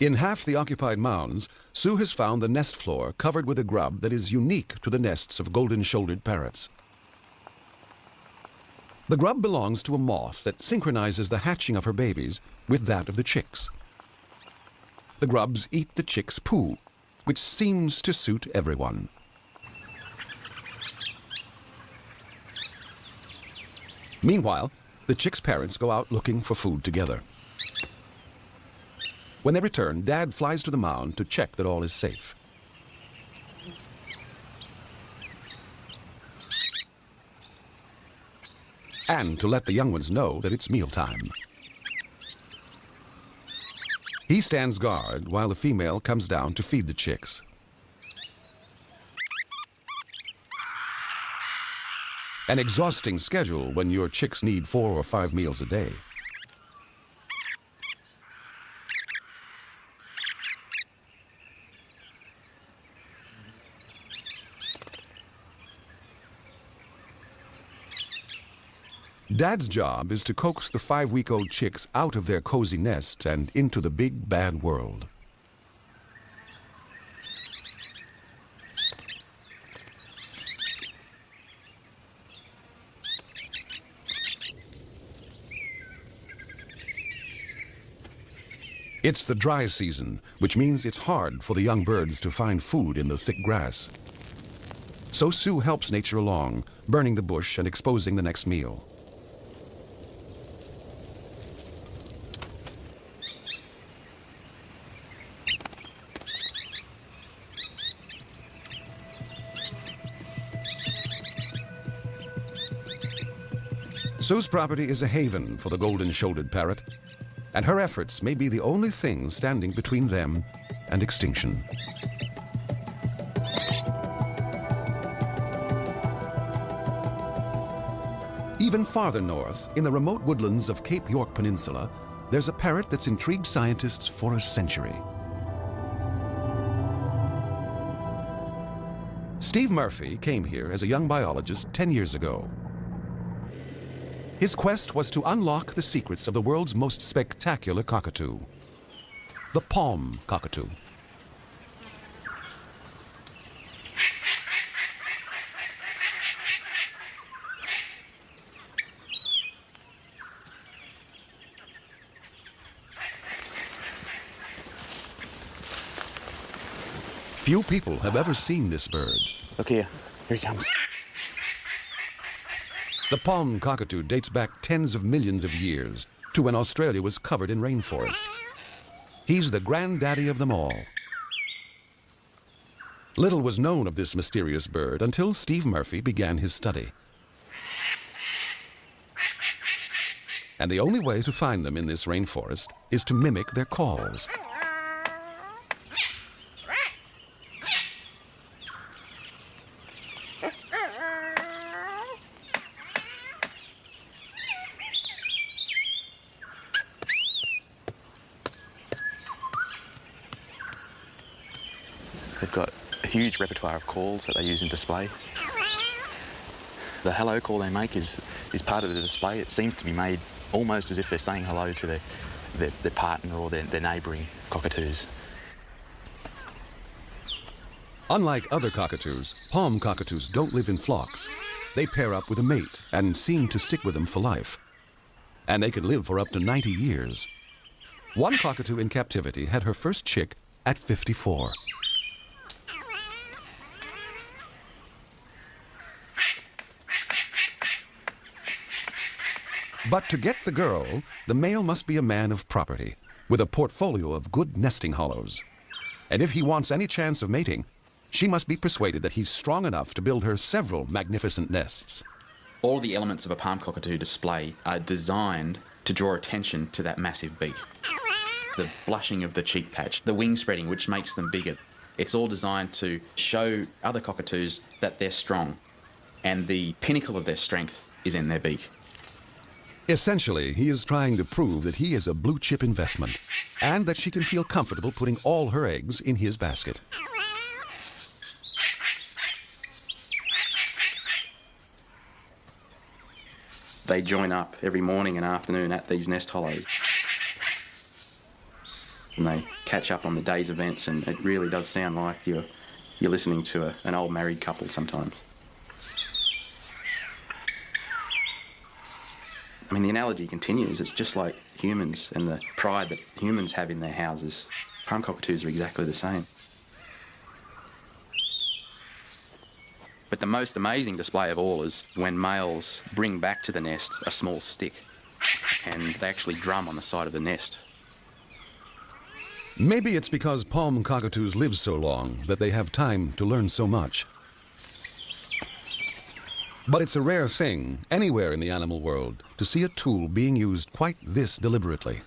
In half the occupied mounds, Sue has found the nest floor covered with a grub that is unique to the nests of golden-shouldered parrots. The grub belongs to a moth that synchronizes the hatching of her babies with that of the chicks. The grubs eat the chicks' poo, which seems to suit everyone. Meanwhile, the chicks' parents go out looking for food together. When they return, Dad flies to the mound to check that all is safe. And to let the young ones know that it's mealtime. He stands guard while the female comes down to feed the chicks. An exhausting schedule when your chicks need 4 or 5 meals a day. Dad's job is to coax the 5-week-old chicks out of their cozy nest and into the big bad world. It's the dry season, which means it's hard for the young birds to find food in the thick grass. So Sue helps nature along, burning the bush and exposing the next meal. Sue's property is a haven for the golden-shouldered parrot, and her efforts may be the only thing standing between them and extinction. Even farther north, in the remote woodlands of Cape York Peninsula, there's a parrot that's intrigued scientists for a century. Steve Murphy came here as a young biologist 10 years ago. His quest was to unlock the secrets of the world's most spectacular cockatoo, the palm cockatoo. Few people have ever seen this bird. Look here he comes. The palm cockatoo dates back tens of millions of years to when Australia was covered in rainforest. He's the granddaddy of them all. Little was known of this mysterious bird until Steve Murphy began his study. And the only way to find them in this rainforest is to mimic their calls. They've got a huge repertoire of calls that they use in display. The hello call they make is part of the display. It seems to be made almost as if they're saying hello to their partner or their neighbouring cockatoos. Unlike other cockatoos, palm cockatoos don't live in flocks. They pair up with a mate and seem to stick with them for life. And they can live for up to 90 years. One cockatoo in captivity had her first chick at 54. But to get the girl, the male must be a man of property, with a portfolio of good nesting hollows. And if he wants any chance of mating, she must be persuaded that he's strong enough to build her several magnificent nests. All the elements of a palm cockatoo display are designed to draw attention to that massive beak. The blushing of the cheek patch, the wing spreading, which makes them bigger. It's all designed to show other cockatoos that they're strong, and the pinnacle of their strength is in their beak. Essentially, he is trying to prove that he is a blue-chip investment and that she can feel comfortable putting all her eggs in his basket. They join up every morning and afternoon at these nest hollows. And they catch up on the day's events, and it really does sound like you're listening to an old married couple sometimes. I mean, the analogy continues. It's just like humans and the pride that humans have in their houses. Palm cockatoos are exactly the same. But the most amazing display of all is when males bring back to the nest a small stick, and they actually drum on the side of the nest. Maybe it's because palm cockatoos live so long that they have time to learn so much. But it's a rare thing anywhere in the animal world to see a tool being used quite this deliberately.